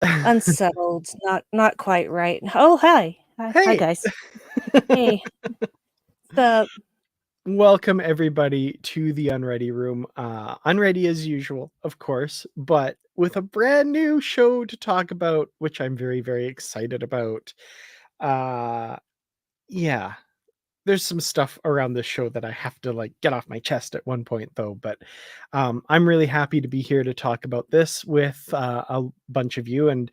Unsettled, not quite right. Oh, hi. Hi, Hey! guys. Hey. The Welcome everybody to the Unready room. Unready as usual, of course, but with a brand new show to talk about, which I'm very, very excited about. Uh, yeah, there's some stuff around this show that I have to like get off my chest at one point though, but I'm really happy to be here to talk about this with a bunch of you. And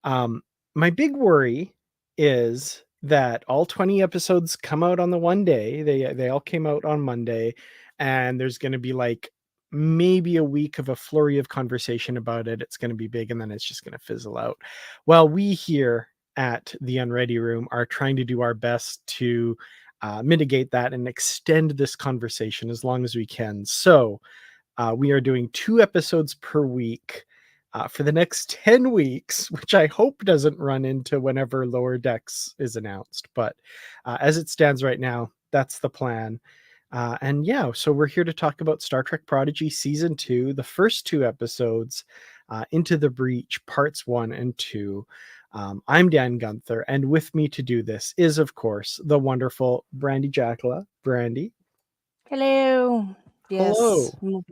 my big worry is that all 20 episodes come out on the one day. They all came out on Monday, and there's going to be like maybe a week of a flurry of conversation about it. It's going to be big, and then it's just going to fizzle out. Well, we here at the Unready Room are trying to do our best to mitigate that and extend this conversation as long as we can. So we are doing 2 episodes per week for the next 10 weeks, which I hope doesn't run into whenever Lower Decks is announced. But as it stands right now, that's the plan. And yeah, so we're here to talk about Star Trek Prodigy Season 2, the first 2 episodes, Into the Breach, Parts 1 and 2. I'm Dan Gunther, and with me to do this is, of course, the wonderful Brandi Jackola. Brandi. Hello. Yes. Hello.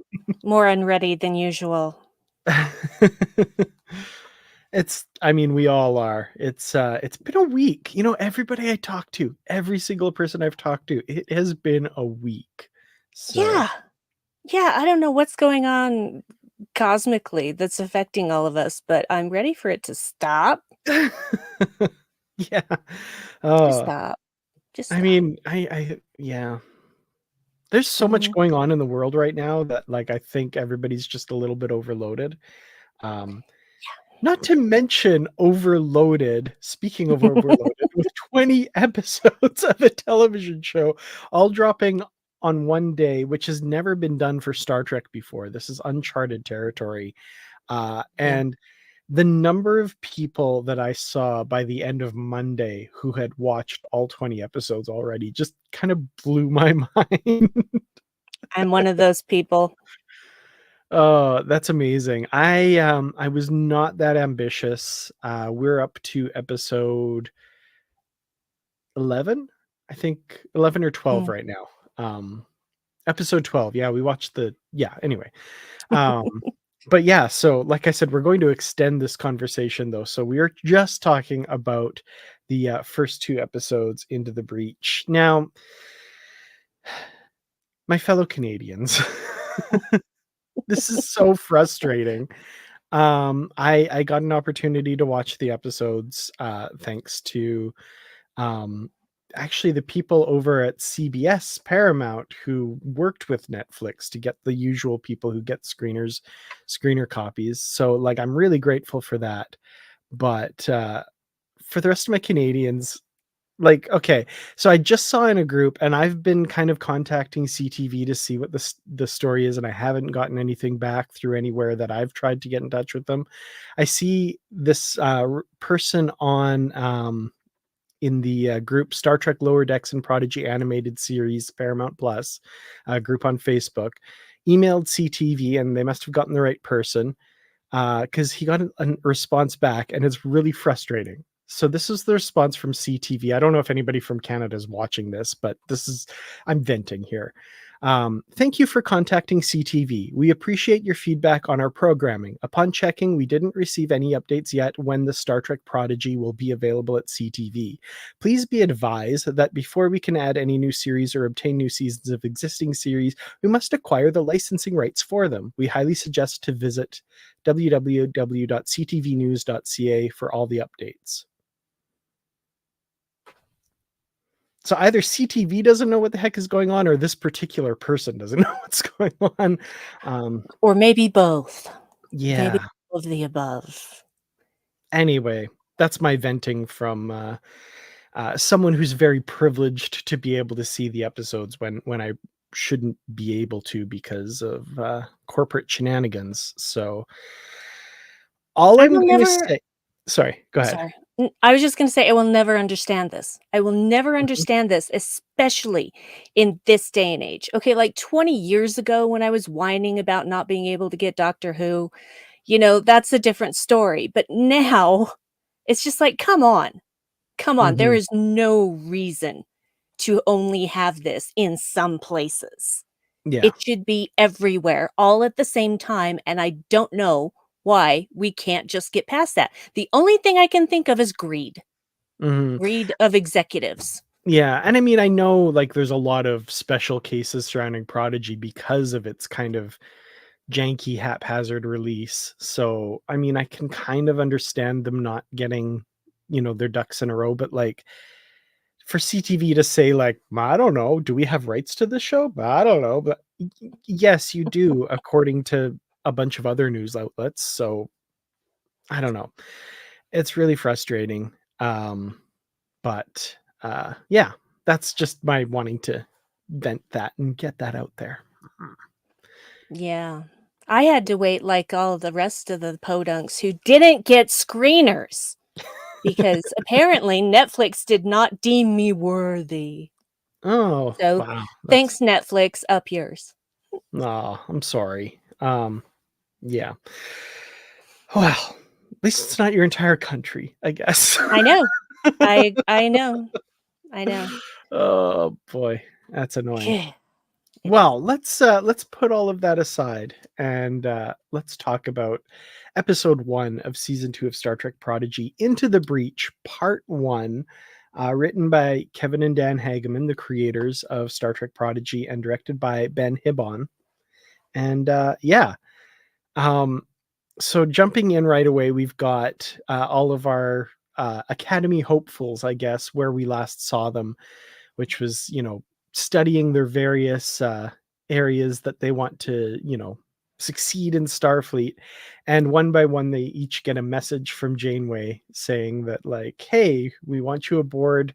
More unready than usual. I mean, we all are. It's been a week. You know, everybody I talk to, every single person I've talked to, it has been a week. So Yeah. Yeah, I don't know what's going on cosmically that's affecting all of us, but I'm ready for it to stop. yeah. Just Uh stop. Just I stop. mean, I yeah. There's so much Mhm. going on in the world right now that like I think everybody's just a little bit overloaded. Um Not to mention overloaded, speaking of overloaded, with 20 episodes of a television show all dropping on one day, which has never been done for Star Trek before. This is uncharted territory. Yeah. And the number of people that I saw by the end of Monday who had watched all 20 episodes already just kind of blew my mind. I'm one of those people. Oh, that's amazing. I was not that ambitious. We're up to episode 11, I think 11 or 12 Mm. right now. Episode 12. Yeah, we watched anyway. Um but yeah, so like I said, we're going to extend this conversation though. So we are just talking about the first 2 episodes into the breach. Now, my fellow Canadians, this is so frustrating. I got an opportunity to watch the episodes thanks to um actually the people over at CBS Paramount who worked with Netflix to get the usual people who get screener copies. So like I'm really grateful for that. But for the rest of my Canadians, like, okay, so I just saw in a group, and I've been kind of contacting CTV to see what the story is, and I haven't gotten anything back through anywhere that I've tried to get in touch with them. I see this person on in the group Star Trek Lower Decks and Prodigy animated series Paramount Plus group on Facebook, emailed CTV, and they must have gotten the right person because he got a response back, and it's really frustrating. So this is the response from CTV. I don't know if anybody from Canada is watching this, but I'm venting here. Thank you for contacting CTV. We appreciate your feedback on our programming. Upon checking, we didn't receive any updates yet when the Star Trek Prodigy will be available at CTV. Please be advised that before we can add any new series or obtain new seasons of existing series, we must acquire the licensing rights for them. We highly suggest to visit www.ctvnews.ca for all the updates. So either CTV doesn't know what the heck is going on, or this particular person doesn't know what's going on. Or maybe both. Maybe Yeah. all of the above. Anyway, that's my venting from someone who's very privileged to be able to see the episodes when I shouldn't be able to because of corporate shenanigans. So all I I'm will going to never say, sorry, go ahead. Sorry. I was just gonna say I will never understand this. I will never Mhm. understand this, especially in this day and age. Okay, like 20 years ago when I was whining about not being able to get Doctor Who, that's a different story, but now it's just like, come on, there Mhm. is no reason to only have this in some places. Yeah. It should be everywhere, all at the same time, and I don't know why we can't just get past that. The only thing I can think of is greed. Mhm. Greed of executives. Yeah, and I mean, I know, like, there's a lot of special cases surrounding Prodigy because of its kind of janky, haphazard release, so, I mean, I can kind of understand them not getting, their ducks in a row, but, like, for CTV to say, like, "I don't know, do we have rights to this show? I don't know," but yes, you do, according to a bunch of other news outlets, so I don't know. It's really frustrating, but, yeah, that's just my wanting to vent that and get that out there. Yeah. I had to wait like all the rest of the podunks who didn't get screeners because apparently Netflix did not deem me worthy. Oh, So, wow, that's thanks, Netflix, up yours. aw, I'm sorry. Yeah. Well, at least it's not your entire country, I guess. I know. I know. I know. Oh, boy, that's annoying. It is. Well, let's put all of that aside and, let's talk about episode 1 of season 2 of Star Trek Prodigy, Into the Breach, part 1, written by Kevin and Dan Hageman, the creators of Star Trek Prodigy, and directed by Ben Hibbon. And, yeah, um, so jumping in right away, we've got, all of our, Academy hopefuls, I guess, where we last saw them, which was, studying their various areas that they want to, succeed in Starfleet. And one by one, they each get a message from Janeway saying that, like, hey, we want you aboard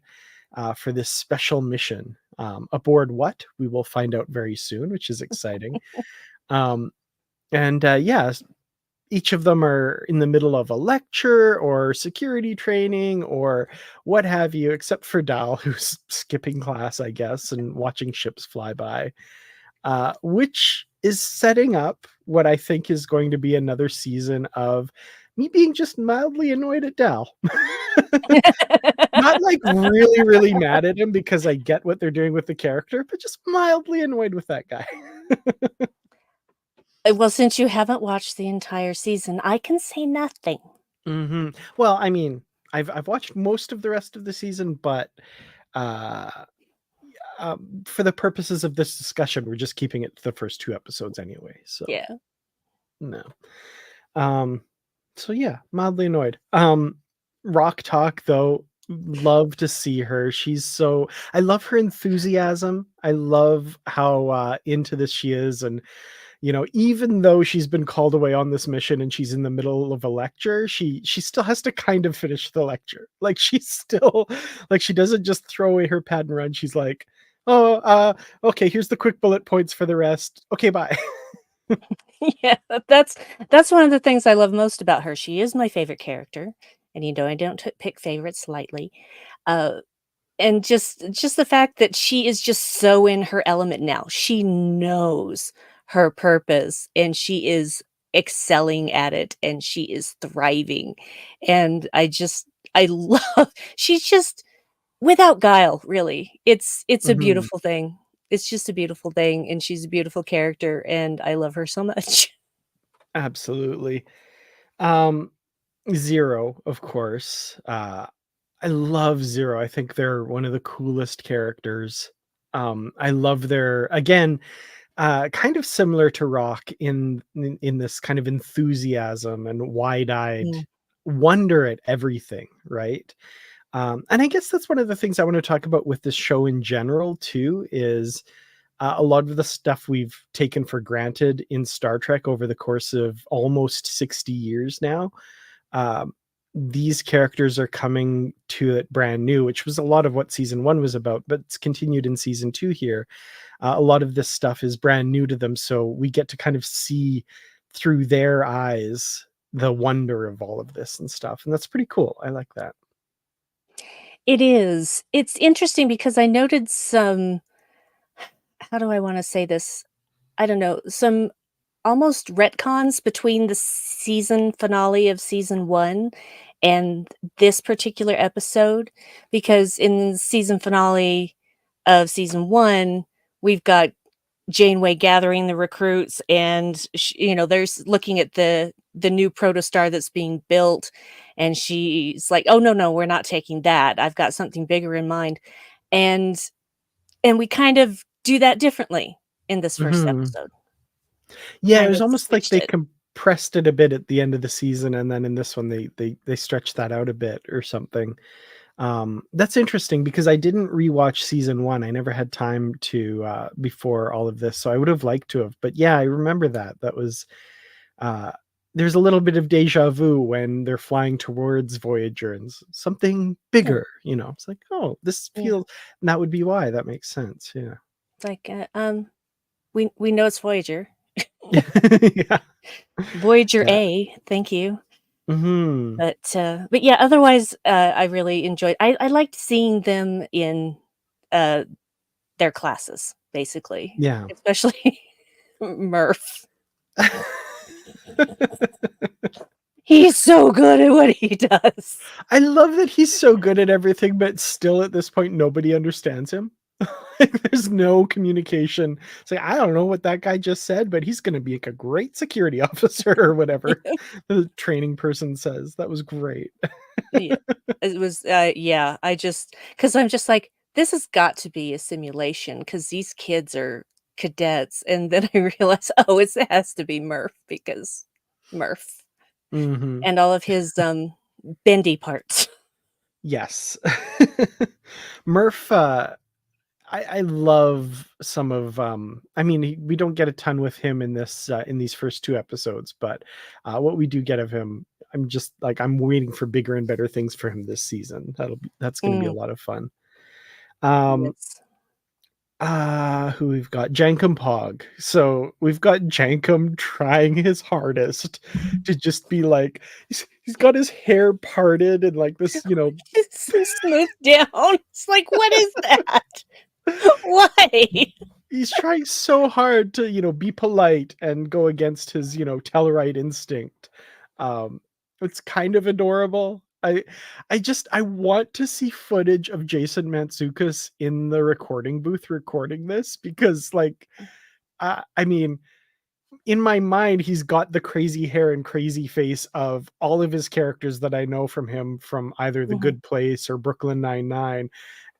for this special mission. Aboard what? We will find out very soon, which is exciting. Um, and yeah, each of them are in the middle of a lecture or security training or what have you, except for Dal, who's skipping class, I guess, and watching ships fly by, which is setting up what I think is going to be another season of me being just mildly annoyed at Dal. Not like really, really mad at him because I get what they're doing with the character, but just mildly annoyed with that guy. Well, since you haven't watched the entire season, I can say nothing. Well, I mean, I've watched most of the rest of the season, but uh, for the purposes of this discussion, we're just keeping it to the first 2 episodes anyway, so Yeah. no. Um, so yeah, mildly annoyed. Rock Talk though, love to see her. I love her enthusiasm. I love how into this she is, and even though she's been called away on this mission and she's in the middle of a lecture, she still has to kind of finish the lecture. Like she's still like she doesn't just throw away her pad and run. She's like, "Oh, okay, here's the quick bullet points for the rest. Okay, bye." Yeah, that's one of the things I love most about her. She is my favorite character, and, I don't pick favorites lightly. Uh, and just the fact that she is just so in her element now. She knows her purpose, and she is excelling at it, and she is thriving, and I love she's just without guile, really. It's a Mhm. beautiful thing. It's just a beautiful thing, and she's a beautiful character, and I love her so much. Absolutely. Um, Zero, of course. I love Zero. I think they're one of the coolest characters. I love their again, kind of similar to Rock in this kind of enthusiasm and wide-eyed Mm, wonder at everything, right? And I guess that's one of the things I want to talk about with this show in general too, is a lot of the stuff we've taken for granted in Star Trek over the course of almost 60 years now. Um, these characters are coming to it brand new, which was a lot of what season 1 was about, but it's continued in season 2 here. A lot of this stuff is brand new to them, so we get to kind of see through their eyes the wonder of all of this and stuff, and that's pretty cool. I like that. it is. It's interesting because I noted some how do I wanna say this? I don't know, some almost retcons between the season finale of season 1 and this particular episode, because in the season finale of season 1, we've got Janeway gathering the recruits and there's looking at the new protostar that's being built, and she's like, "Oh, no, no, we're not taking that. I've got something bigger in mind." And we kind of do that differently in this first Mhm. episode. Yeah, it Kind was of almost like switched they it. compressed it a bit at the end of the season, and then in this one, they stretched that out a bit or something. That's interesting because I didn't rewatch season 1. I never had time to, before all of this, so I would have liked to have. But yeah, I remember that. That was, uh there's a little bit of deja vu when they're flying towards Voyager and something Yeah, bigger, you know? It's like, "Oh, this yeah. feels," and that would be why. That makes sense, yeah. It's like, we know it's Voyager. Yeah. Voyager Yeah. A, thank you. Mhm. But yeah, otherwise, I really enjoyed I liked seeing them in, uh, their classes, basically, Yeah. especially Murph. He's so good at what he does. I love that he's so good at everything, but still at this point, nobody understands him. Like, there's no communication. It's like, I don't know what that guy just said, but he's gonna be like a great security officer or whatever the training person says. That was great. Yeah. It was, yeah, I just because 'cause I'm just like, "This has got to be a simulation because these kids are cadets," and then I realize, "Oh, it has to be Murph because Murph Mhm. and all of his, bendy parts." Yes. Murph, I love some of, I mean, we don't get a ton with him in this, in these first 2 episodes, but, what we do get of him, I'm just like, I'm waiting for bigger and better things for him this season. That's gonna be a Mm, lot of fun. Um, yes. who we've got? Jankum Pog. So, we've got Jankum trying his hardest to just be like, he's got his hair parted and like this, you know, It's so smoothed down. It's like, "What is that? Why?" he's trying so hard to, be polite and go against his, Tellarite instinct. Um, it's kind of adorable. I want to see footage of Jason Mantzoukas in the recording booth recording this because, like, I mean, in my mind, he's got the crazy hair and crazy face of all of his characters that I know from him from either The Mhm. Good Place or Brooklyn Nine-Nine,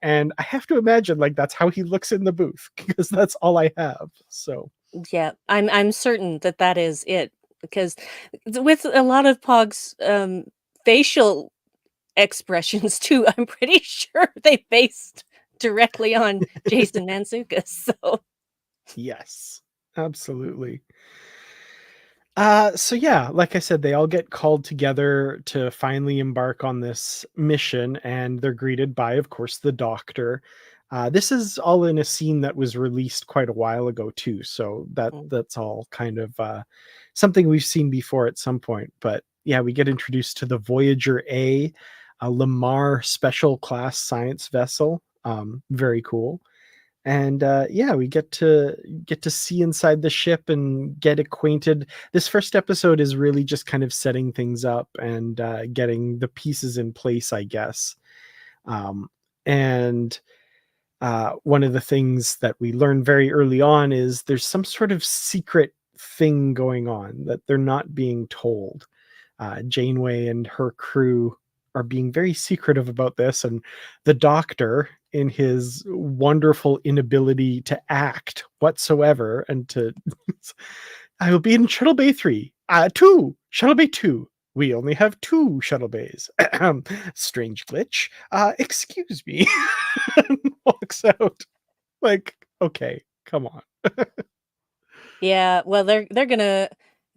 and I have to imagine, like, that's how he looks in the booth because that's all I have, so Yeah, I'm certain that that is it, because with a lot of Pog's, facial expressions too, I'm pretty sure they based directly on Jason Mantzoukas, so yes, absolutely. So yeah, like I said, they all get called together to finally embark on this mission, and they're greeted by, of course, the doctor. This is all in a scene that was released quite a while ago too, so mm, that's all kind of something we've seen before at some point. But yeah, we get introduced to the Voyager a Lamar special class science vessel. Very cool. And yeah, we get to see inside the ship and get acquainted. This first episode is really just kind of setting things up and getting the pieces in place, I guess. um, and one of the things that we learn very early on is there's some sort of secret thing going on that they're not being told. Janeway and her crew are being very secretive about this, and the doctor, in his wonderful inability to act whatsoever, and to, I will be in Shuttle Bay 3, 2, Shuttle Bay 2. We only have 2 shuttle bays. Strange glitch. Excuse me. And walks out. Like, okay, come on. yeah, well, they're gonna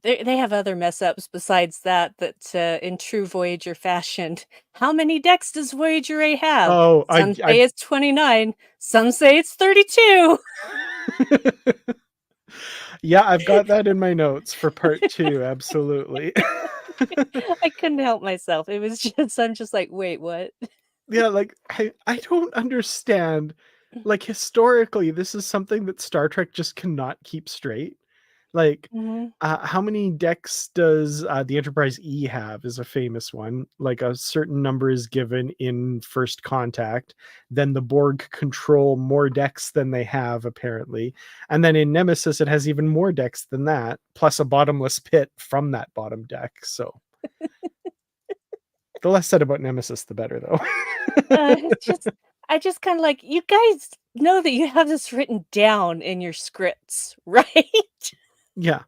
they have other mess ups besides that, in true Voyager fashion. How many decks does Voyager A have? Oh, Some I say it's 29, some say it's 32. yeah, I've got that in my notes for part 2, absolutely. I couldn't help myself. It was just I'm just like, "Wait, what?" Yeah, like, I don't understand, like, historically, this is something that Star Trek just cannot keep straight. Like, Mhm. how many decks does, the Enterprise E have is a famous one. Like, a certain number is given in First Contact, then the Borg control more decks than they have, apparently, and then in Nemesis, it has even more decks than that, plus a bottomless pit from that bottom deck, so the less said about Nemesis, the better, though. It's just I just kinda like, "You guys know that you have this written down in your scripts, right?" Yeah.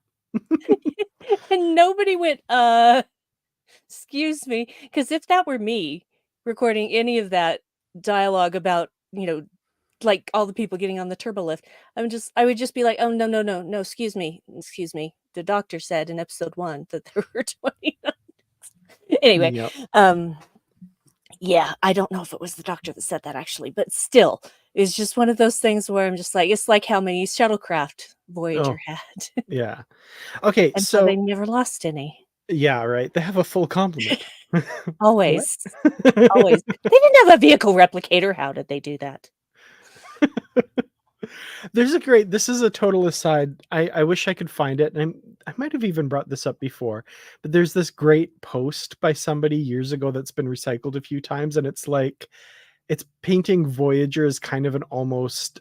And nobody went, excuse me, because if that were me recording any of that dialogue about, like, all the people getting on the turbo lift, I would just be like, "Oh, no, no, no, no, excuse me. The doctor said in episode 1 that there were 20." Anyway, Yep. um, yeah, I don't know if it was the doctor that said that actually, but still, it's just one of those things where I'm just like it's like how many shuttlecraft Voyager Oh, had, yeah. Okay, and how they so never lost any. yeah, right, they have a full complement. What? Always, always. They didn't have a vehicle replicator, how did they do that? There's a great this is a total aside. I wish I could find it, and I might have even brought this up before, but there's this great post by somebody years ago that's been recycled a few times, and it's like it's painting Voyager as kind of an almost,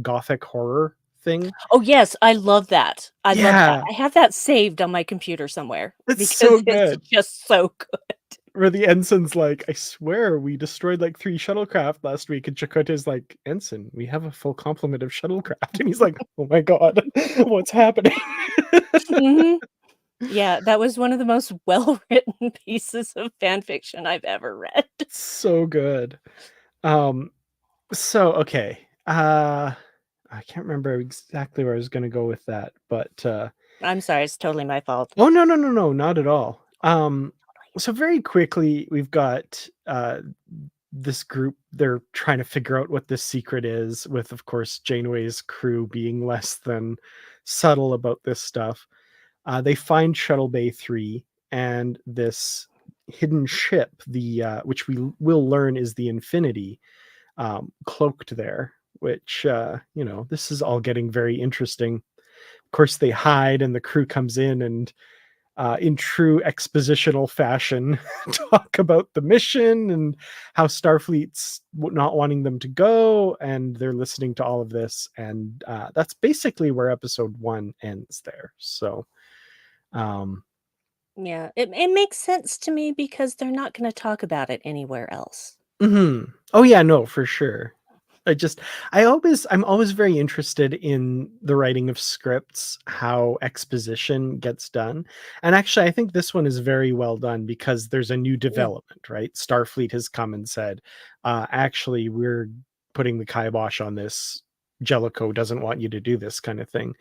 gothic horror thing. Oh, yes, I love that. I love that. Yeah, I have that saved on my computer somewhere it's so because it's good. just so good. Where the ensign's like, "I swear we destroyed, like, 3 shuttlecraft last week," and Chakotay's like, "Ensign, we have a full complement of shuttlecraft," and he's like, "Oh my god, what's happening?" Mhm. Yeah, that was one of the most well-written pieces of fan fiction I've ever read. So good. Um, so, okay, I can't remember exactly where I was gonna go with that, but, I'm sorry, it's totally my fault. oh, no, no, no, no, not at all. So very quickly, we've got, this group, they're trying to figure out what this secret is, with, of course, Janeway's crew being less than subtle about this stuff. They find Shuttle Bay 3 and this hidden ship, which will learn is the Infinity, cloaked there, which, this is all getting very interesting. Of course, they hide, and the crew comes in, and in true expositional fashion, talk about the mission and how Starfleet's not wanting them to go, and they're listening to all of this, and that's basically where episode 1 ends there. So, um, Yeah, it makes sense to me because they're not gonna talk about it anywhere else. mhm. Oh yeah, no, for sure. I just I'm always very interested in the writing of scripts, how exposition gets done. And actually I think this one is very well done because there's a new Yeah. development, right? Starfleet has come and said, actually we're putting the kibosh on this. Jellicoe doesn't want you to do this kind of thing.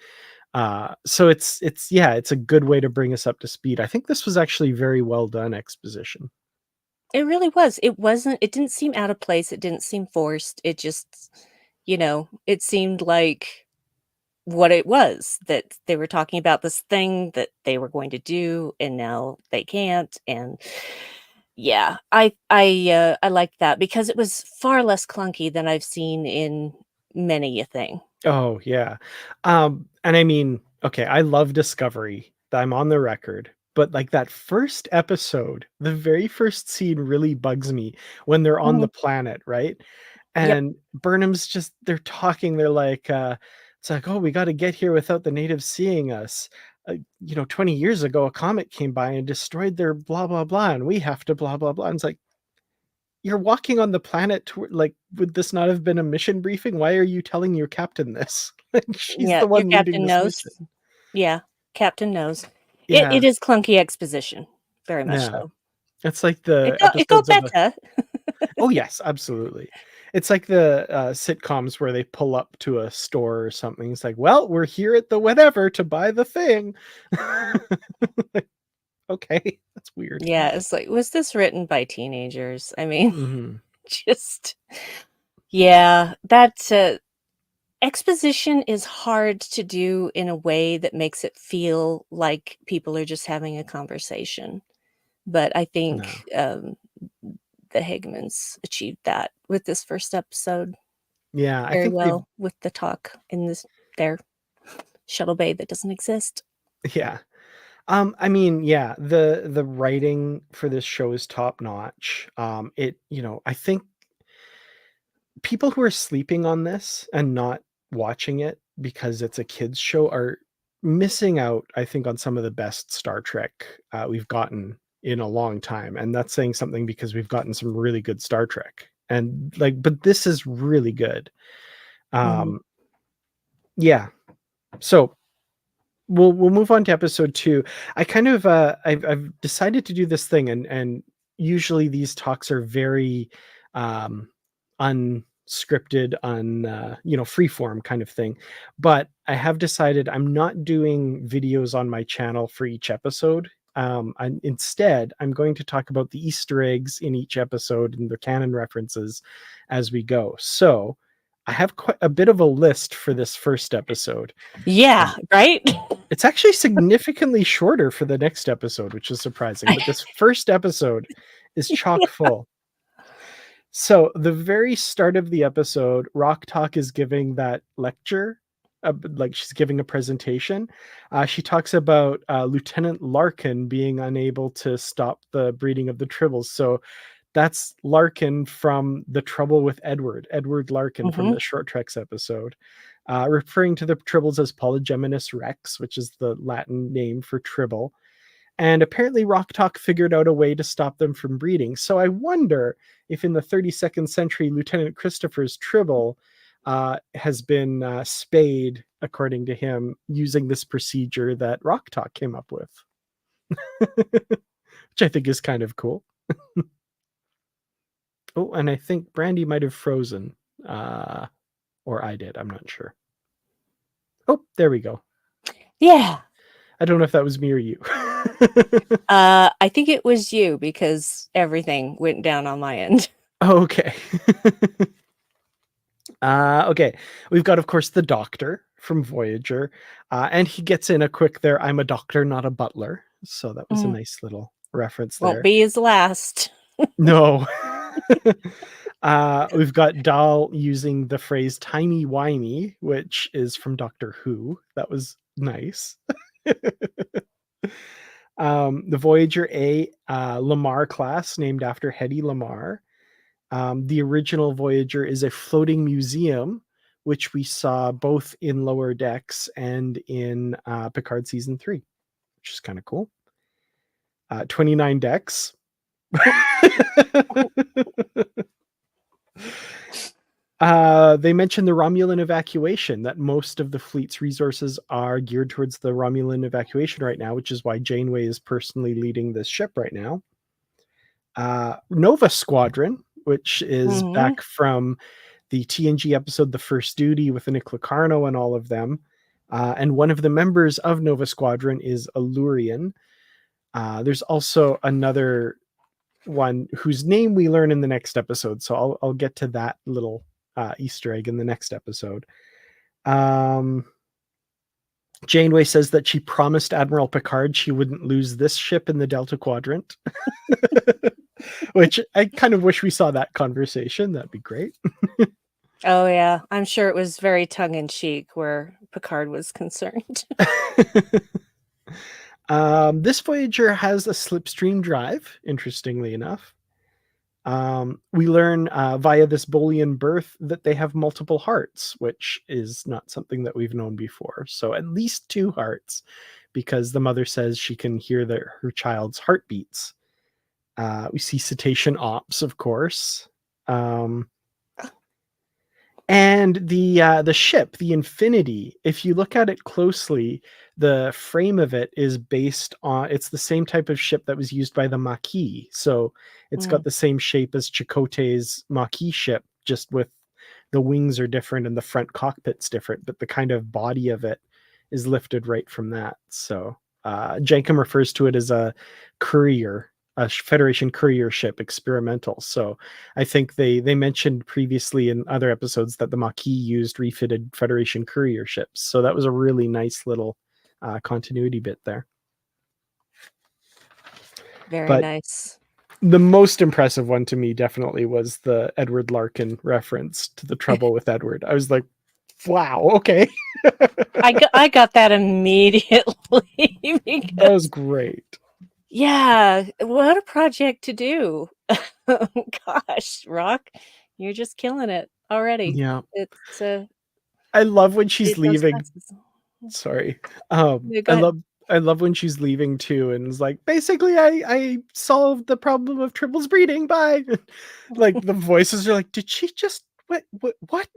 So it's yeah, it's a good way to bring us up to speed. I think this was actually very well done exposition. It really was. It didn't seem out of place, it didn't seem forced, it just, it seemed like what it was, that they were talking about this thing that they were going to do, and now they can't, and yeah, I liked that because it was far less clunky than I've seen in many a thing. Oh, yeah. And I mean, okay, I love Discovery. I'm on the record. But like that first episode, the very first scene really bugs me when they're on the Mhm. planet, right? Yep. And Burnham's just they're talking, they're like, it's like, oh, we got to get here without the natives seeing us. 20 years ago, a comet came by and destroyed their blah blah blah, and we have to blah blah blah. And it's like, you're walking on the planet like, would this not have been a mission briefing? Why are you telling your captain this? Like, she's Yeah, the your one leading captain this knows. mission. Yeah, captain knows. It Yeah, is clunky exposition, very much yeah. so. It's like the It got episodes of the better. oh, yes, absolutely. It's like the, sitcoms where they pull up to a store or something. It's like, "Well, we're here at the whatever to buy the thing." Like, okay, that's weird. Yeah, it's like, was this written by teenagers? I mean, Mhm. just yeah, that, exposition is hard to do in a way that makes it feel like people are just having a conversation, but I No. think, the Hagmans achieved that with this first episode Yeah, I very think they've well with the talk in this there. shuttle bay that doesn't exist. Yeah. I mean, yeah, the writing for this show is top notch. I think people who are sleeping on this and not watching it because it's a kids show are missing out, I think, on some of the best Star Trek we've gotten in a long time. And that's saying something because we've gotten some really good Star Trek. And like, but this is really good. Mhm. Um, yeah. So we'll move on to episode 2. I kind of I've decided to do this thing, and usually these talks are very um unscripted, free form kind of thing. But I have decided I'm not doing videos on my channel for each episode. Instead, I'm going to talk about the Easter eggs in each episode and the canon references as we go. So I have quite a bit of a list for this first episode. Yeah, right? It's actually significantly shorter for the next episode, which is surprising, but this first episode is chock full. So, the very start of the episode, Rock Talk is giving that lecture, like she's giving a presentation. She talks about Lieutenant Larkin being unable to stop the breeding of the Tribbles. So, that's Larkin from The Trouble with Edward Larkin from Mhm. the Short Treks episode, referring to the Tribbles as Polygeminus Rex, which is the Latin name for Tribble. And apparently, Rock Talk figured out a way to stop them from breeding. So I wonder if in the 32nd century, Lieutenant Christopher's Tribble has been spayed, according to him, using this procedure that Rock Talk came up with, which I think is kind of cool. Oh, and I think Brandi might have frozen, or I did. I'm not sure. Oh, there we go. Yeah. I don't know if that was me or you. I think it was you because everything went down on my end. Okay. Okay. We've got, of course, the Doctor from Voyager, and he gets in a quick there. I'm a doctor, not a butler. So that was a Mm. nice little reference Won't there. be his last. No. We've got Dahl using the phrase timey-wimey, which is from Doctor Who. That was nice. The Voyager A Lamar class, named after Hedy Lamarr. The original Voyager is a floating museum, which we saw both in Lower Decks and in Picard Season 3, which is kind of cool. 29 decks. They mentioned the Romulan evacuation, that most of the fleet's resources are geared towards the Romulan evacuation right now, which is why Janeway is personally leading this ship right now. Nova Squadron, which is Mhm. back from the TNG episode The First Duty with Nick Locarno and all of them. And one of the members of Nova Squadron is Allurian. There's also another one whose name we learn in the next episode. So I'll get to that little Easter egg in the next episode. Janeway says that she promised Admiral Picard she wouldn't lose this ship in the Delta Quadrant, which I kind of wish we saw that conversation. That'd be great. Oh, yeah. I'm sure it was very tongue in cheek where Picard was concerned. This Voyager has a slipstream drive, interestingly enough. We learn via this Boolean birth that they have multiple hearts, which is not something that we've known before. So at least 2 hearts, because the mother says she can hear her child's heartbeats. We see cetacean ops, of course. And the ship, the Infinity, if you look at it closely, the frame of it is based on, it's the same type of ship that was used by the Maquis. So it's got Mm. the same shape as Chakotay's Maquis ship, just with the wings are different and the front cockpit's different, but the kind of body of it is lifted right from that. So Jankum refers to it as a courier, a Federation courier ship, experimental. So I think they mentioned previously in other episodes that the Maquis used refitted Federation courier ships. So that was a really nice little continuity bit there. Very But nice. the most impressive one to me definitely was the Edward Larkin reference to the Trouble with Edward. I was like, Wow, okay. I got that immediately That was because great. yeah, what a project to do. Gosh, Rock, you're just killing it already. Yeah. It's, I love when she's it those leaving. classes. Sorry. No, go I ahead. love I love when she's leaving too and is like, "Basically, I solved the problem of triples breeding, bye." Like, the voices are like, "Did she just what?"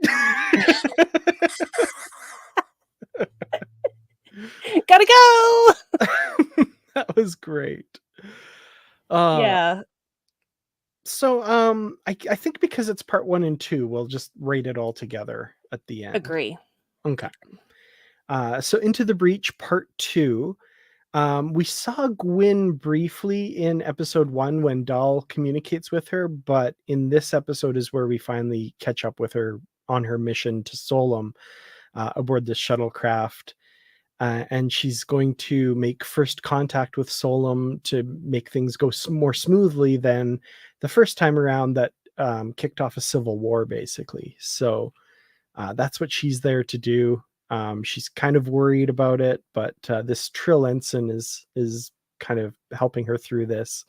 Gotta go! That was great. Uh, Yeah, I think because it's part 1 and 2, we'll just rate it all together at the end. agree. Okay. So Into the Breach part 2. We saw Gwyn briefly in episode 1 when Dahl communicates with her, but in this episode is where we finally catch up with her on her mission to Solum aboard the shuttlecraft. And she's going to make first contact with Solum to make things go more smoothly than the first time around that kicked off a civil war, basically. So that's what she's there to do. She's kind of worried about it, but this Trill Ensign is kind of helping her through this.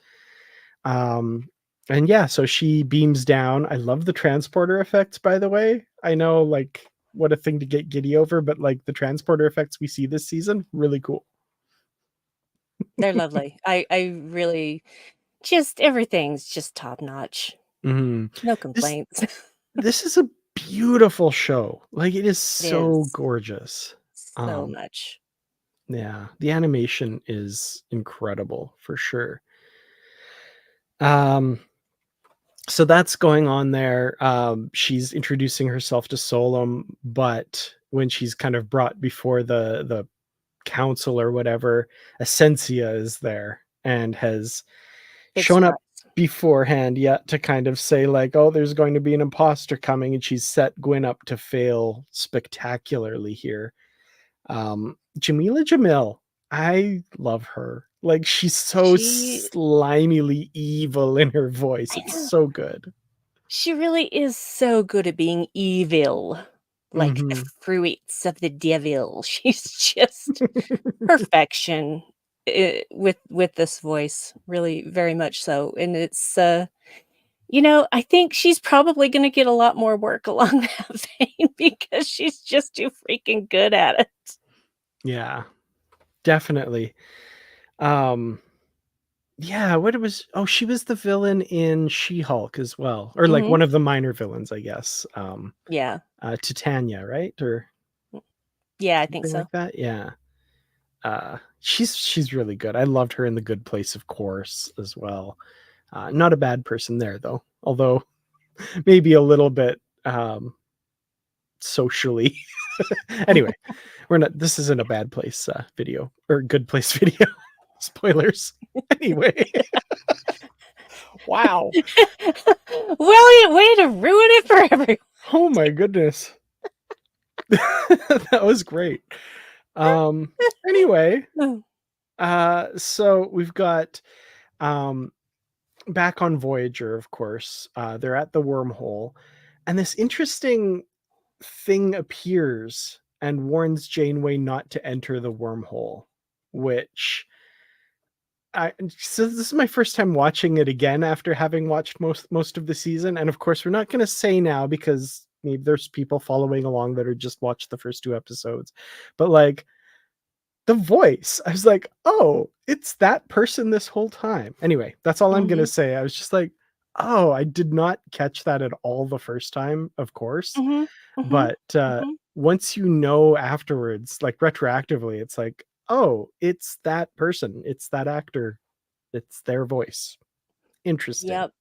Um, and yeah, so she beams down. I love the transporter effects, by the way. I know, like, what a thing to get giddy over, but like the transporter effects we see this season, really cool. They're lovely. I really just everything's just top notch. Mhm. No This complaints. this is a beautiful show. Like, it is It so is gorgeous. so Um, much. yeah, the animation is incredible for sure. Um, so that's going on there. She's introducing herself to Solom, but when she's kind of brought before the council or whatever, Essentia is there and has Big shown surprise. up beforehand yet to kind of say like, oh, there's going to be an imposter coming, and she's set Gwyn up to fail spectacularly here. Jamila Jamil, I love her. Like, she's so She slimily evil in her voice. I It's know. so good. She really is so good at being evil, like Mhm. fruits of the devil. She's just perfection, with this voice, really very much so, and it's, I think she's probably gonna get a lot more work along that vein because she's just too freaking good at it. Yeah, definitely. Um, yeah, what it was oh, she was the villain in She-Hulk as well, or like Mhm. one of the minor villains, I guess. Yeah. Titania, right? Or Mm, yeah, I think something so. like that? Yeah. She's really good. I loved her in The Good Place, of course, as well. Not a bad person there though, although maybe a little bit socially. Anyway, we're not this isn't a bad place video or good place video. Spoilers. Anyway. Wow. Well, yeah, way to ruin it for everyone. Oh my goodness. That was great. Um anyway, so we've got um back on Voyager, of course. They're at the wormhole, and this interesting thing appears and warns Janeway not to enter the wormhole, which so this is my first time watching it again after having watched most of the season, and of course we're not going to say now because maybe there's people following along that are just watched the first 2 episodes, but like the voice, I was like, oh, it's that person this whole time. Anyway, that's all I'm going to Mhm, say. I was just like, oh, I did not catch that at all the first time, of course, mhm, mhm, but mhm. once you know afterwards, like retroactively, it's like, oh, it's that person, it's that actor, it's their voice. Interesting. Yep,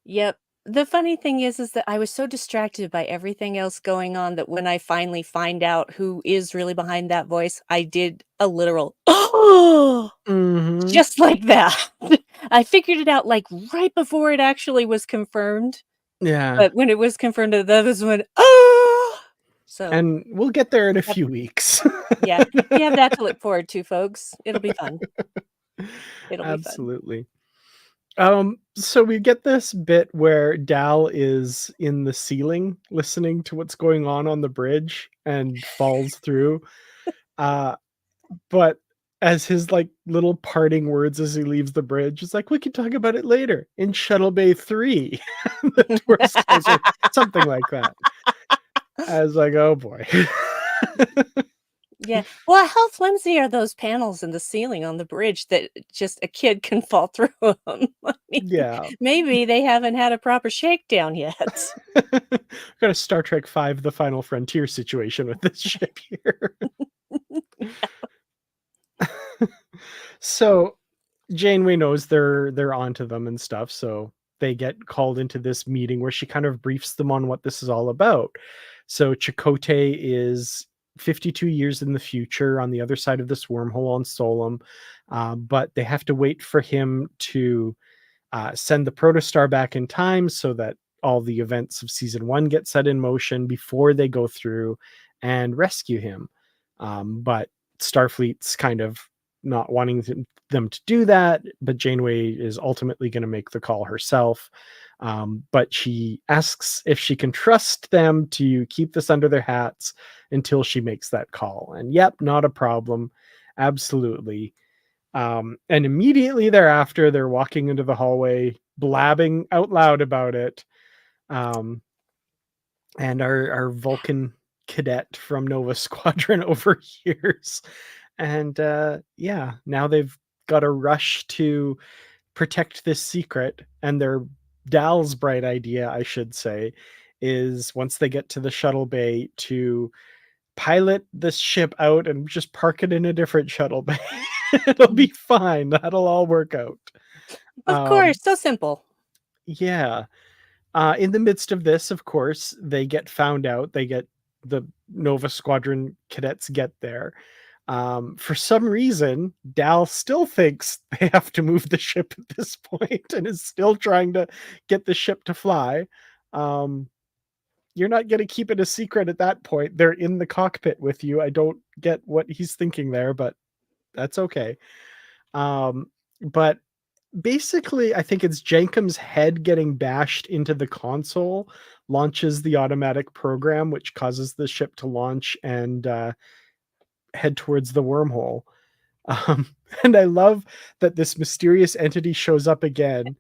yep. The funny thing is that I was so distracted by everything else going on that when I finally find out who is really behind that voice, I did a literal, "Oh!" Mhm. Just like that. I figured it out, like, right before it actually was confirmed, Yeah, but when it was confirmed, that was when, "Oh!" So, and we'll get there in a yep, few weeks. yeah, you have that to look forward to, folks. It'll be fun. It'll be fun. Absolutely. So we get this bit where Dal is in the ceiling listening to what's going on the bridge and falls through. Uh, but as his like little parting words as he leaves the bridge, it's like, we can talk about it later in Shuttle Bay 3. The door's closed or something like that. I was like, oh boy. Yeah. Well, how flimsy are those panels in the ceiling on the bridge that just a kid can fall through 'em? I mean, Yeah. maybe they haven't had a proper shakedown yet. Got a Star Trek 5 The Final Frontier situation with this ship here. So Janeway knows they're onto them and stuff, so they get called into this meeting where she kind of briefs them on what this is all about. So Chakotay is 52 years in the future on the other side of this wormhole on Solum, but they have to wait for him to send the protostar back in time so that all the events of season one get set in motion before they go through and rescue him. But Starfleet's kind of not wanting them to do that, but Janeway is ultimately going to make the call herself. But she asks if she can trust them to keep this under their hats until she makes that call. And yep, not a problem. Absolutely. And immediately thereafter, they're walking into the hallway, blabbing out loud about it. Um, and our Vulcan cadet from Nova Squadron overhears. And yeah, now they've got to rush to protect this secret. And their Dal's bright idea, I should say, is once they get to the shuttle bay to pilot this ship out and just park it in a different shuttle bay. It'll be fine. That'll all work out. Of course, Um, so simple. yeah. In the midst of this, of course, they get found out. They get the Nova Squadron cadets get there. For some reason, Dal still thinks they have to move the ship at this point and is still trying to get the ship to fly. Um, you're not going to keep it a secret at that point. They're in the cockpit with you. I don't get what he's thinking there, but that's okay. But basically, I think it's Jenkum's head getting bashed into the console launches the automatic program, which causes the ship to launch and head towards the wormhole. Um, and I love that this mysterious entity shows up again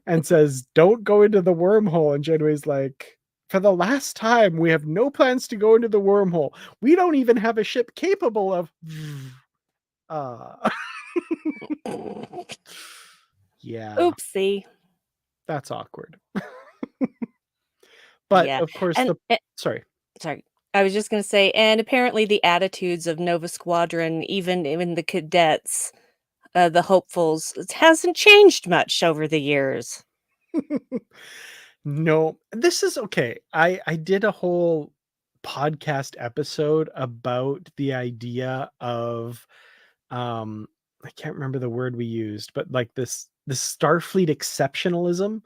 and says, "Don't go into the wormhole." And Janeway's like, "For the last time, we have no plans to go into the wormhole. We don't even have a ship capable of." Uh, yeah, Oopsie. that's awkward. But Yeah. of course, And sorry. sorry. I was just gonna say, and apparently the attitudes of Nova Squadron, even in the cadets, the hopefuls, it hasn't changed much over the years. No, this is okay. I did a whole podcast episode about the idea of um I can't remember the word we used, but like this Starfleet exceptionalism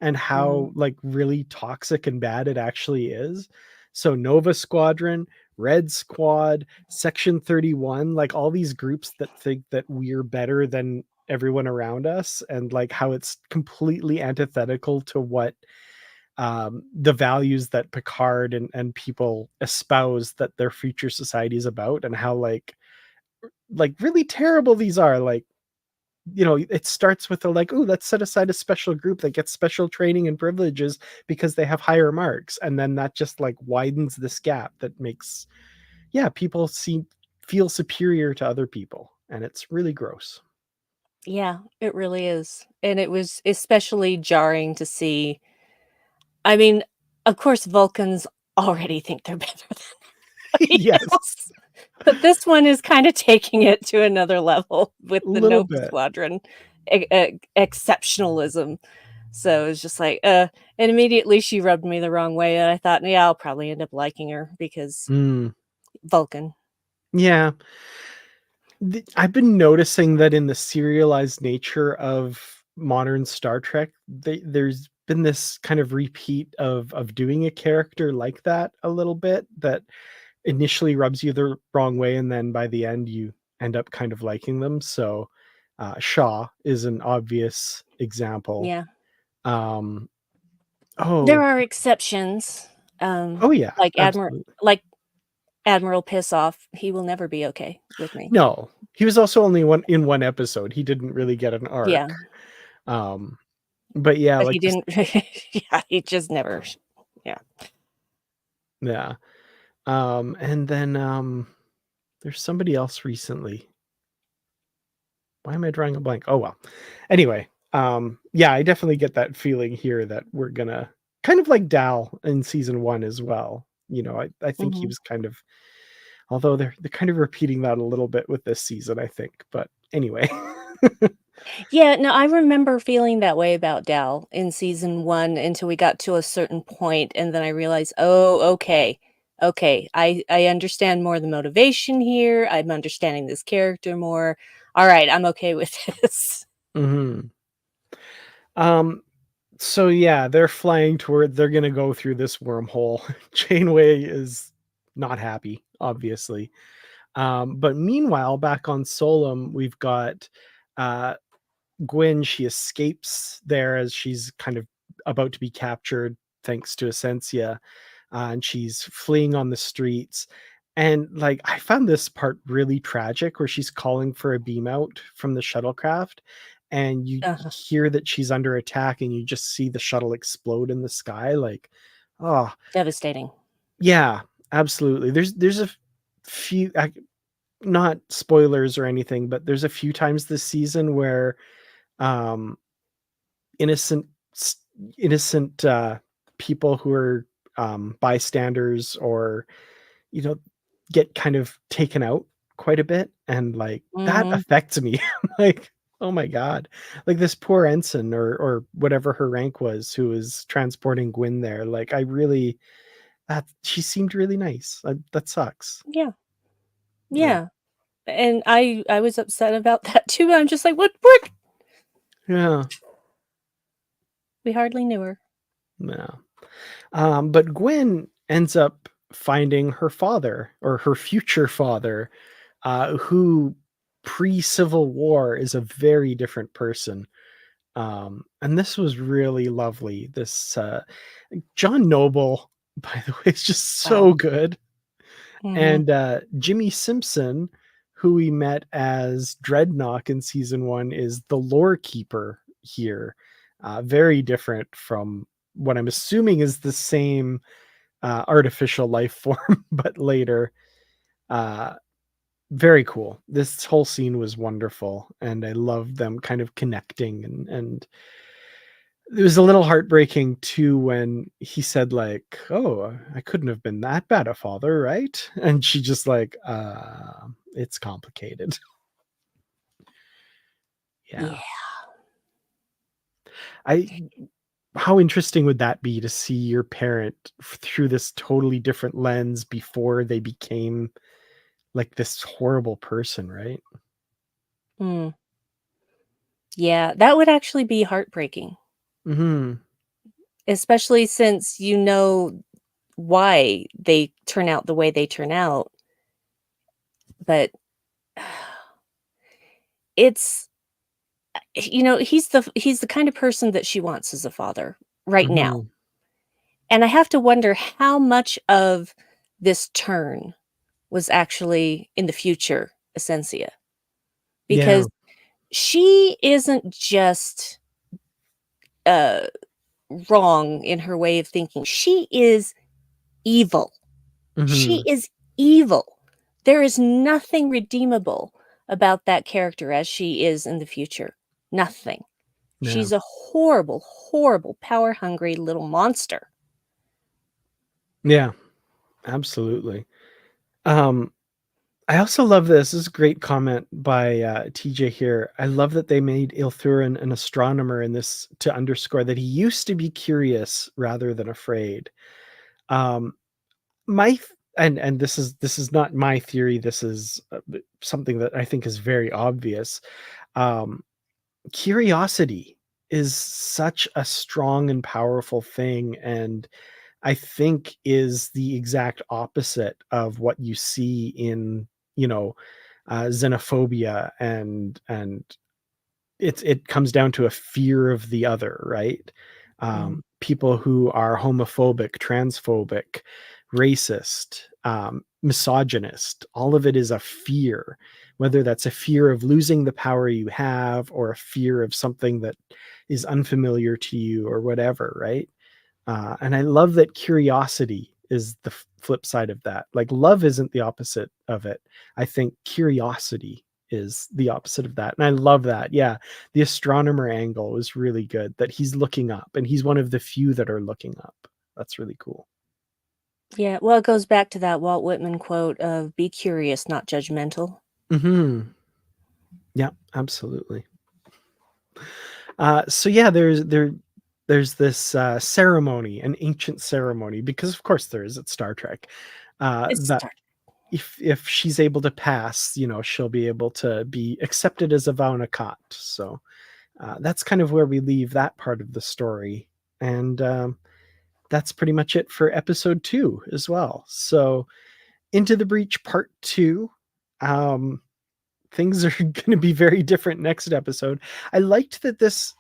and Mhm. how like really toxic and bad it actually is. So Nova Squadron, Red Squad, Section 31, like all these groups that think that we're better than everyone around us, and like how it's completely antithetical to what the values that Picard and people espouse that their future society is about, and how like really terrible these are. Like, you know, it starts with the like, oh, let's set aside a special group that gets special training and privileges because they have higher marks, and then that just like widens this gap that makes, yeah, people feel superior to other people, and it's really gross. Yeah, it really is. And it was especially jarring to see. I mean, of course, Vulcans already think they're better than everybody Yes, else, but this one is kinda taking it to another level with a the little Nova bit. Squadron exceptionalism. So, it's just like, and immediately she rubbed me the wrong way, and I thought, "Yeah, I'll probably end up liking her because Mm, Vulcan." yeah. I've been noticing that in the serialized nature of modern Star Trek, there's been this kind of repeat of doing a character like that a little bit that initially rubs you the wrong way, and then by the end you end up kind of liking them. So Shaw is an obvious example. Yeah. Um, There oh, are exceptions, oh yeah, like absolutely. Admiral Piss Off. He will never be okay with me. No, he was also only one in one episode. He didn't really get an Yeah, arc. Um, but yeah, but he like this, didn't yeah, he just never yeah. yeah. And then there's somebody else recently. Why am I drawing a blank? Oh well. Anyway, yeah, I definitely get that feeling here that we're gonna kind of like Dal in season one as well. I think he Mhm. was kind of, although they're kind of repeating that a little bit with this season, I think. But anyway. Yeah, no, I remember feeling that way about Dal in season 1 until we got to a certain point, and then I realized, "Oh, okay. Okay, I understand more the motivation here, I'm understanding this character more. Alright, I'm okay with this." Mhm. Um, so yeah, they're flying toward they're gonna go through this wormhole. Janeway is not happy, obviously. But meanwhile, back on Solum, we've got uh Gwyn. She escapes there as she's kind of about to be captured thanks to Essentia, and she's fleeing on the streets. And like I found this part really tragic where she's calling for a beam out from the shuttlecraft, and you Uh-huh. hear that she's under attack, and you just see the shuttle explode in the sky. Like, oh Devastating. yeah, absolutely. There's a few not spoilers or anything, but there's a few times this season where um innocent s innocent, people who are, bystanders or, you know, get kind of taken out quite a bit, and, like, that Mhm. affects me. Like, "Oh my god." Like, this poor ensign or whatever her rank was who was transporting Gwyn there, like, I really that she seemed really nice. That sucks. Yeah, Like, yeah, and I was upset about that too, I'm just like, "What?" yeah, We hardly knew her. yeah. But Gwen ends up finding her father or her future father, who pre-Civil War is a very different person. And this was really lovely. This John Noble, by the way, is just so Wow. good. Mhm. And Jimmy Simpson, who we met as Dreadnought in season one, is the lore keeper here. Very different from what I'm assuming is the same artificial life form, but later. Uh, Very cool. This whole scene was wonderful, and I loved them kind of connecting, and it was a little heartbreaking too when he said like, "Oh, I couldn't have been that bad a father, right?" And she just like, it's complicated." Yeah. Yeah. I How interesting would that be to see your parent through this totally different lens before they became like this horrible person, right? Mm. Yeah, that would actually be heartbreaking, Mhm. especially since you know why they turn out the way they turn out, but it's he's the kind of person that she wants as a father right now, Mhm. and I have to wonder how much of this turn was actually in the future Essentia, Yeah. because she isn't just, uh, wrong in her way of thinking, she is evil. She Mhm. is evil. There is nothing redeemable about that character as she is in the future. Nothing. Yeah. She's a horrible, horrible, power-hungry little monster. Yeah. Absolutely. Um, I also love this is a great comment by, TJ here. I love that they made Ilthurin an astronomer in this to underscore that he used to be curious rather than afraid. Um, my th and this is not my theory, this is, something that I think is very obvious. Um, Curiosity is such a strong and powerful thing, and I think is the exact opposite of what you see in, you know, xenophobia and it comes down to a fear of the other, right? Mhm. People who are homophobic, transphobic, racist, misogynist, all of it is a fear, whether that's a fear of losing the power you have or a fear of something that is unfamiliar to you or whatever, right? And I love that curiosity is the flip side of that. Like love isn't the opposite of it. I think curiosity is the opposite of that. And I love that. Yeah. The astronomer angle was really good that he's looking up and he's one of the few that are looking up. That's really cool. Yeah, well, it goes back to that Walt Whitman quote of "Be curious, not judgmental." Mhm. Yeah, absolutely. So yeah, there's this ceremony, an ancient ceremony, because of course there is at Star Trek. It's That start if she's able to pass, she'll be able to be accepted as a Vaunakat. So that's kind of where we leave that part of the story, and that's pretty much it for episode 2 as well. So Into the Breach Part 2. Um, things are going to be very different next episode. I liked that this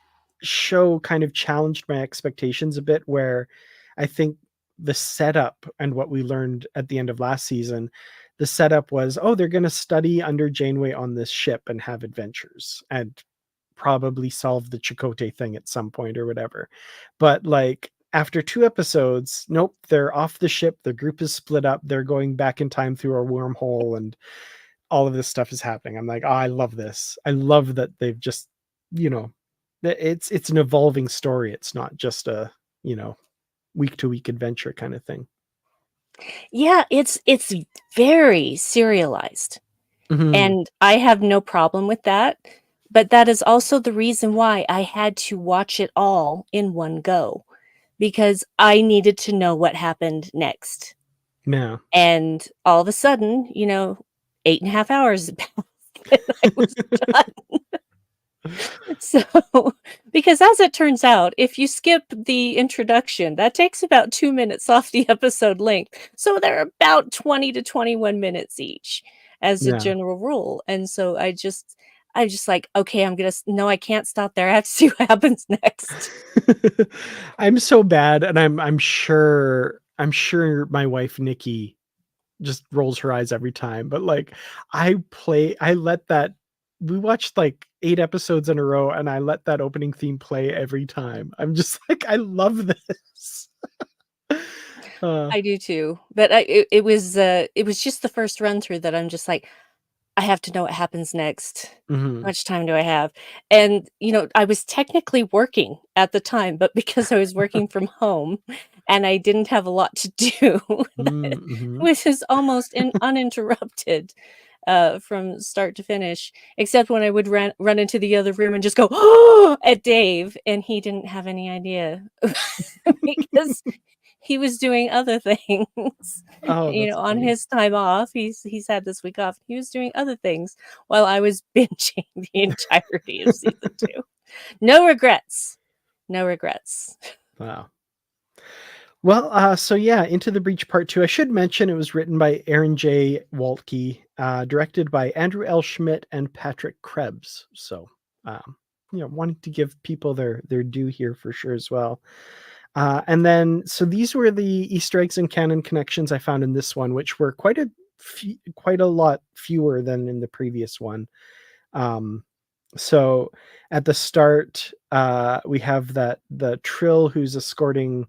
show kind of challenged my expectations a bit, where I think the setup and what we learned at the end of last season, the setup was, oh, they're going to study under Janeway on this ship and have adventures and probably solve the Chakotay thing at some point or whatever. But like after 2 episodes, nope, they're off the ship. The group is split up. They're going back in time through a wormhole and all of this stuff is happening. I'm like, oh, I love this. I love that they've just, you know, it's an evolving story. It's not just a, you know, week to week adventure kind of thing. Yeah, it's very serialized, Mhm. and I have no problem with that, but that is also the reason why I had to watch it all in one go, because I needed to know what happened next, Yeah. and all of a sudden, 8.5 hours passed, and I was done. So, because as it turns out, if you skip the introduction, that takes about 2 minutes off the episode length. So they're about 20 to 21 minutes each as a Yeah. general rule. And so I'm just like, okay, no, I can't stop there. I have to see what happens next. I'm so bad, and I'm sure my wife Nikki just rolls her eyes every time, but, like, I let that we watched, like, 8 episodes in a row, and I let that opening theme play every time. I'm just like, "I love this." Uh, I do too. But it was just the first run through that I'm just like, I have to know what happens next. How mhm. much time do I have? And, I was technically working at the time, but because I was working from home and I didn't have a lot to do, Mm, that mhm. was just almost uninterrupted, from start to finish, except when I would run into the other room and just go, "Oh!" at Dave, and he didn't have any idea because he was doing other things, Oh, that's on funny. his time off. He's had this week off. He was doing other things while I was binging the entirety of season 2. No regrets. No regrets. Wow. Well, so yeah, Into the Breach Part 2. I should mention it was written by Aaron J. Waltke, directed by Andrew L. Schmidt and Patrick Krebs. So, wanting to give people their due here for sure as well. And then, so these were the Easter eggs and canon connections I found in this one, which were quite a lot fewer than in the previous one. Um, so at the start, we have that the Trill who's escorting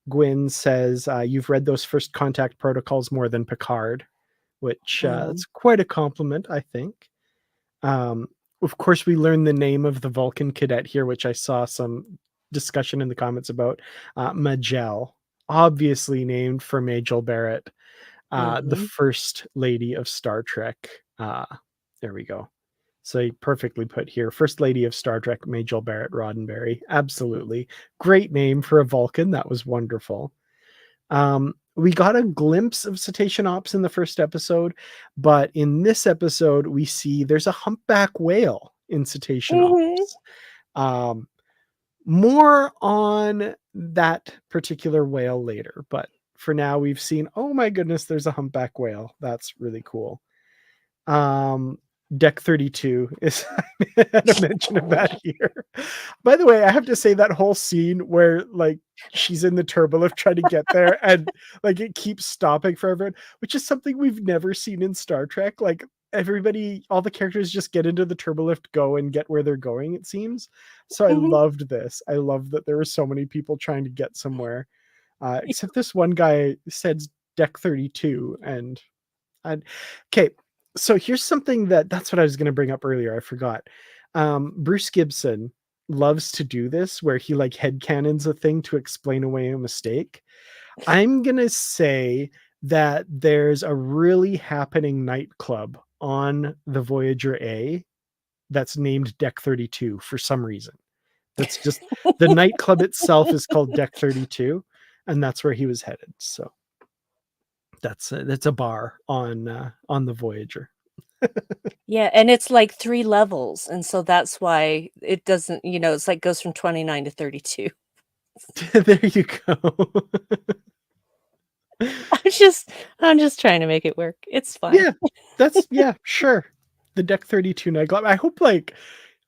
Gwyn says, "You've read those first contact protocols more than Picard," which Mhm. it's quite a compliment, I think. Um, of course, we learn the name of the Vulcan cadet here, which I saw some discussion in the comments about. Majel, obviously named for Majel Barrett, the Mhm. first lady of Star Trek. Uh, there we go. So perfectly put here. First Lady of Star Trek, Majel Barrett Roddenberry. Absolutely. Great name for a Vulcan. That was wonderful. We got a glimpse of cetacean ops in the first episode, but in this episode, we see there's a humpback whale in cetacean Mhm. ops. Um, more on that particular whale later, but for now, we've seen, oh my goodness, there's a humpback whale. That's really cool. Um, Deck 32 is I had a mention of that here. By the way, I have to say that whole scene where, like, she's in the turbolift trying to get there and, like, it keeps stopping for everyone, which is something we've never seen in Star Trek, like, everybody all the characters just get into the turbolift, go, and get where they're going, it seems. So I Mhm. loved this. I love that there were so many people trying to get somewhere, except this one guy said Deck 32, and and okay, so here's something that's what I was gonna bring up earlier, I forgot. Bruce Gibson loves to do this where he, like, headcanons a thing to explain away a mistake. I'm gonna say that there's a really happening nightclub on the Voyager A that's named Deck 32 for some reason. That's just the nightclub itself is called Deck 32, and that's where he was headed, so that's a bar on the Voyager. Yeah, and it's like 3 levels, and so that's why it doesn't it's like goes from 29 to 32. There you go. I'm just I'm just trying to make it work. It's fine. Yeah, that's yeah, sure. The Deck 32 nightclub. I hope, like,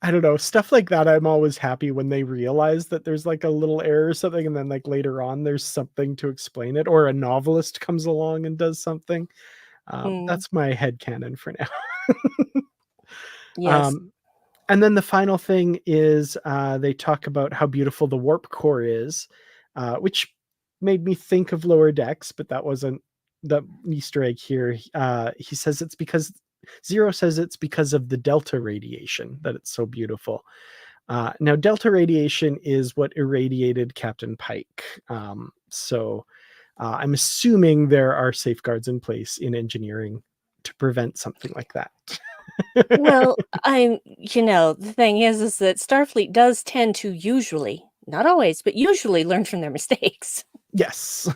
I don't know, stuff like that, I'm always happy when they realize that there's, like, a little error or something, and then, like, later on, there's something to explain it, or a novelist comes along and does something. Mm, That's my headcanon for now. yes. Um, and then the final thing is, they talk about how beautiful the warp core is, which made me think of Lower Decks, but that wasn't the Easter egg here. He says it's because Zero says it's because of the delta radiation that it's so beautiful. Now, delta radiation is what irradiated Captain Pike. I'm assuming there are safeguards in place in engineering to prevent something like that. Well, the thing is that Starfleet does tend to usually, not always, but usually learn from their mistakes. Yes,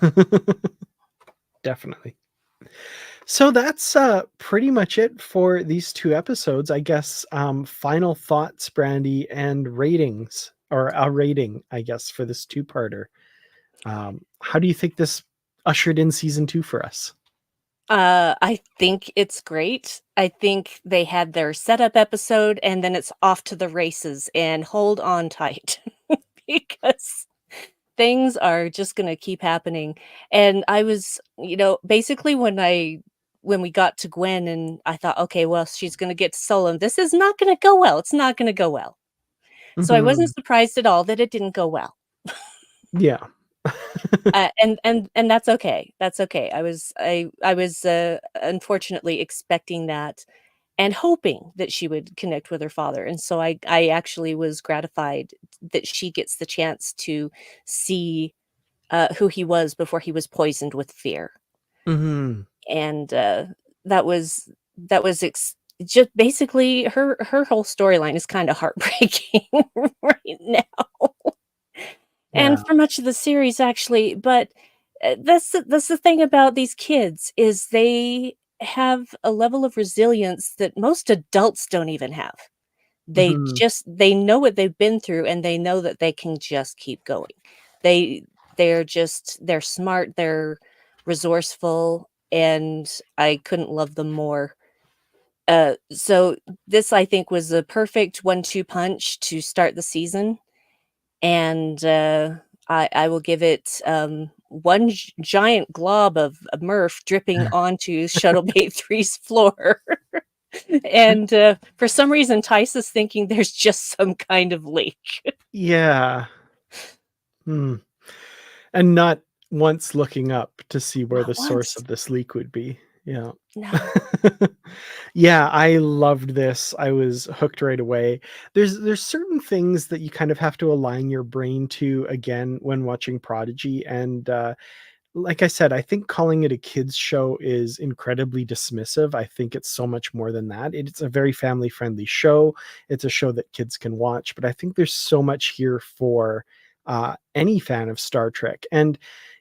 definitely. So that's pretty much it for these two episodes. I guess final thoughts, Brandy, and ratings, or a rating, I guess, for this two-parter. How do you think this ushered in season 2 for us? I think it's great. I think they had their setup episode and then it's off to the races and hold on tight because things are just gonna keep happening. And I was, basically when we got to Gwen and I thought, okay, well, she's gonna get to Solon. This is not gonna go well. It's not gonna go well. So I wasn't Mhm. surprised at all that it didn't go well. Yeah. And that's okay. That's okay. I was unfortunately expecting that and hoping that she would connect with her father, and so I actually was gratified that she gets the chance to see, who he was before he was poisoned with fear, Mhm. and, that was just basically her whole storyline is kinda heartbreaking right now. And Yeah. for much of the series, actually, but, that's the thing about these kids is they have a level of resilience that most adults don't even have. Mhm. They know what they've been through, and they know that they can just keep going. They they're smart, they're resourceful, and I couldn't love them more. So this, I think, was a perfect one-two punch to start the season. And, I will give it, one giant glob of Murph dripping onto Shuttle Bay 3's floor. And, for some reason, Tice is thinking there's just some kind of leak. Yeah. Hmm. And not once looking up to see where the Not source once. of this leak would be. Yeah. No. Yeah, I loved this. I was hooked right away. There's certain things that you kind of have to align your brain to again when watching Prodigy, and like I said, I think calling it a kids show is incredibly dismissive. I think it's so much more than that. It's a very family friendly show. It's a show that kids can watch, but I think there's so much here for any fan of Star Trek. And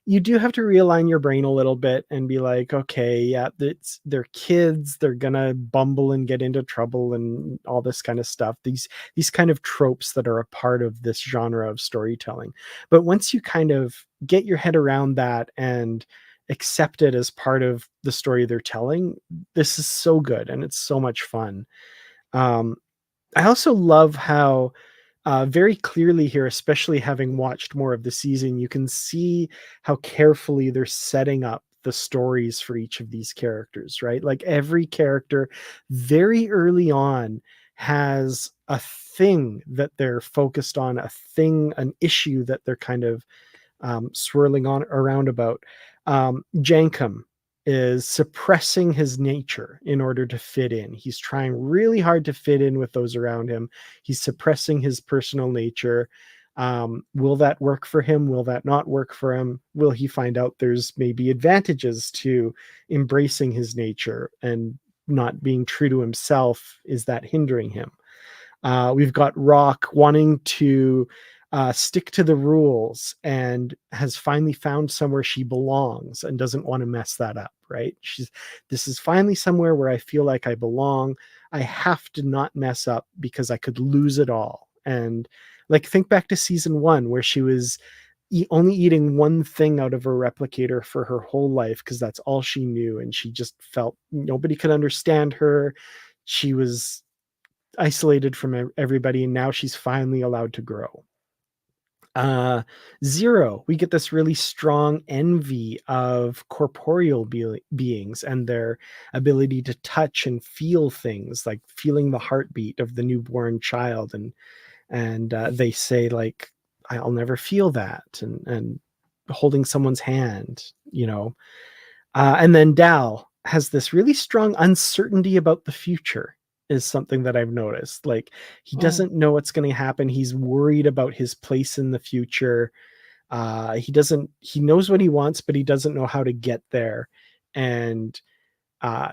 you do have to realign your brain a little bit and be like, okay, yeah, they're kids. They're gonna bumble and get into trouble and all this kind of stuff. These kind of tropes that are a part of this genre of storytelling. But once you kind of get your head around that and accept it as part of the story they're telling. This is so good and it's so much fun. Um, I also love how very clearly here, especially having watched more of the season, you can see how carefully they're setting up the stories for each of these characters, right? Like every character very early on has a thing that they're focused on, a thing, an issue that they're kind of swirling on around about. Jankum is suppressing his nature in order to fit in. He's trying really hard to fit in with those around him. He's suppressing his personal nature. Will that work for him? Will that not work for him? Will he find out there's maybe advantages to embracing his nature and not being true to himself? Is that hindering him? We've got Rock wanting to stick to the rules and has finally found somewhere she belongs and doesn't want to mess that up, right? This is finally somewhere where I feel like I belong. I have to not mess up because I could lose it all. And like, think back to season 1 where she was only eating one thing out of a replicator for her whole life because that's all she knew. And she just felt nobody could understand her. She was isolated from everybody, and now she's finally allowed to grow. Zero, we get this really strong envy of corporeal beings and their ability to touch and feel things, like feeling the heartbeat of the newborn child, and they say like, I'll never feel that, and holding someone's hand, you know. And then Dal has this really strong uncertainty about the future, is something that I've noticed. Like, he Mm. doesn't know what's going to happen. He's worried about his place in the future. He knows what he wants, but he doesn't know how to get there. And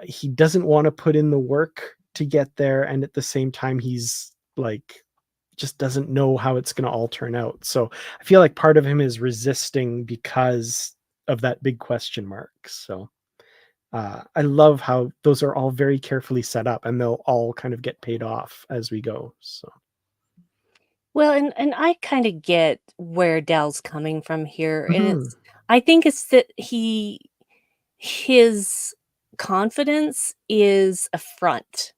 he doesn't want to put in the work to get there. And at the same time, he's like, just doesn't know how it's going to all turn out. So I feel like part of him is resisting because of that big question mark. So I love how those are all very carefully set up and they'll all kind of get paid off as we go. So, Well, and I kinda get where Dell's coming from here, and mhm, it's I think it's that his confidence is a front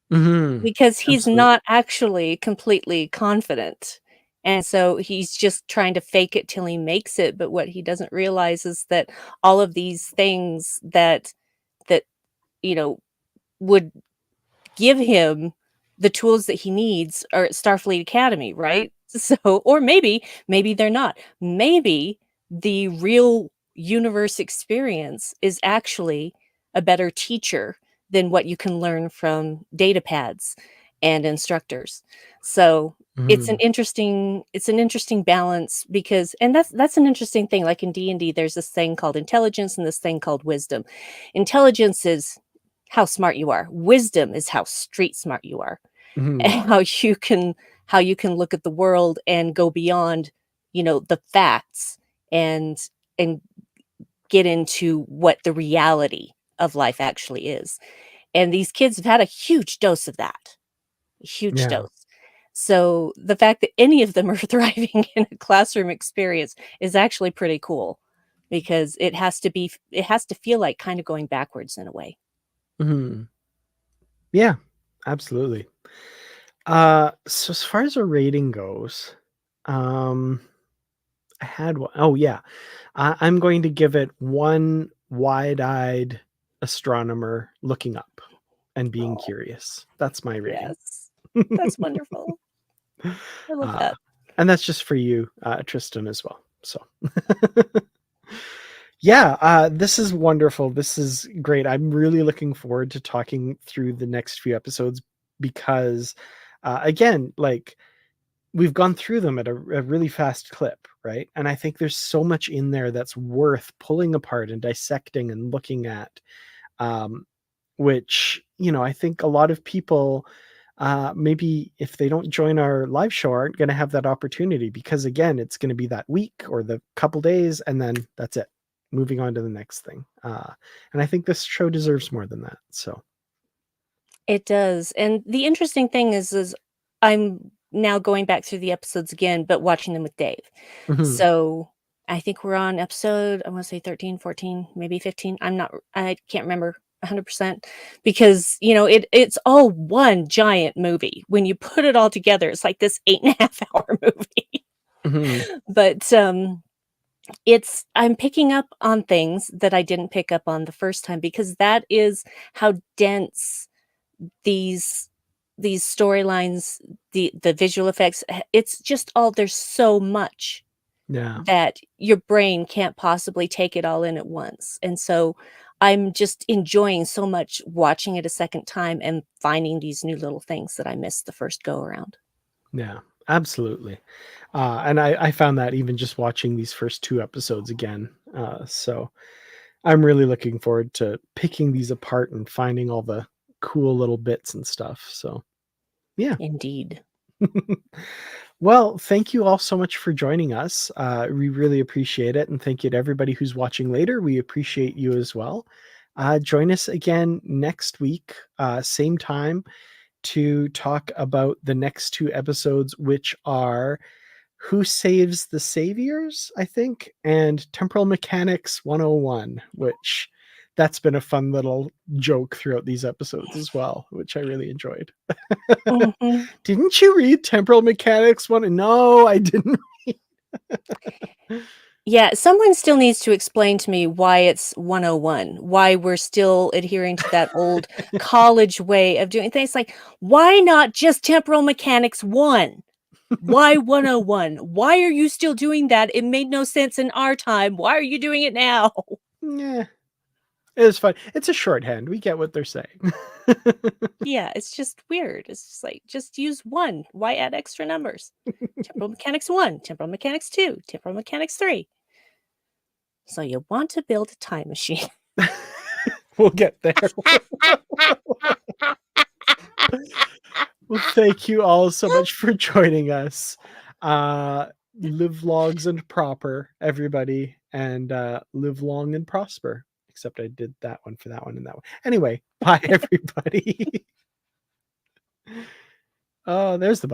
mhm, because he's absolutely. not actually completely confident, and so he's just trying to fake it till he makes it, but what he doesn't realize is that all of these things that, you know, would give him the tools that he needs are at Starfleet Academy, right? So or maybe they're not. Maybe the real universe experience is actually a better teacher than what you can learn from data pads and instructors. So Mhm, it's an interesting balance because and that's an interesting thing. Like in D&D, there's this thing called intelligence and this thing called wisdom. Intelligence is how smart you are. Wisdom is how street smart you are, and mhm, how you can look at the world and go beyond, the facts and and get into what the reality of life actually is. And these kids have had a huge dose of that, a huge yeah, dose. So the fact that any of them are thriving in a classroom experience is actually pretty cool because it has to feel like kind of going backwards in a way. mhm. Yeah, absolutely. So as far as a rating goes, um, I had one. Oh yeah, I'm going to give it one wide-eyed astronomer looking up and being Oh, curious. That's my rating. yes. That's wonderful. I love uh, that. and that's just for you, Tristan, as well. So yeah, this is wonderful. This is great. I'm really looking forward to talking through the next few episodes because, again, like, we've gone through them at a really fast clip, right? And I think there's so much in there that's worth pulling apart and dissecting and looking at, um, which, I think a lot of people, maybe if they don't join our live show, aren't going to have that opportunity because, again, it's going to be that week or the couple days, and then that's it. Moving on to the next thing. And I think this show deserves more than that. So, It does, and the interesting thing is I'm now going back through the episodes again, but watching them with Dave. mhm. So I think we're on episode, I wanna say 13, 14, maybe 15. I can't remember 100% because, it's all one giant movie. When you put it all together, it's like this 8.5 hour movie. Mhm. But, I'm picking up on things that I didn't pick up on the first time because that is how dense these these storylines, the visual effects, it's just all there's so much Yeah, that your brain can't possibly take it all in at once, and so I'm just enjoying so much watching it a second time and finding these new little things that I missed the first go around. yeah, absolutely. And I found that even just watching these first 2 episodes again. So I'm really looking forward to picking these apart and finding all the cool little bits and stuff. So, yeah. Indeed. Well, thank you all so much for joining us. We really appreciate it. And thank you to everybody who's watching later. We appreciate you as well. Join us again next week, same time, to talk about the next 2 episodes, which are Who Saves the Saviors, I think, and Temporal Mechanics 101, which that's been a fun little joke throughout these episodes as well, which I really enjoyed. Mhm. Didn't you read Temporal Mechanics 1? No, I didn't. Yeah, someone still needs to explain to me why it's 101, why we're still adhering to that old college way of doing things. Like, why not just temporal mechanics 1? Why 101? Why are you still doing that? It made no sense in our time. Why are you doing it now? Yeah, it was fun. It's a shorthand. We get what they're saying. Yeah, it's just weird. It's just like, just use 1. Why add extra numbers? Temporal mechanics 1, temporal mechanics 2, temporal mechanics 3. So you want to build a time machine. We'll get there. Well, thank you all so much for joining us. Uh, Live logs and proper, everybody, and live long and prosper. Except I did that one for that one and that one. Anyway, bye everybody. Oh, there's the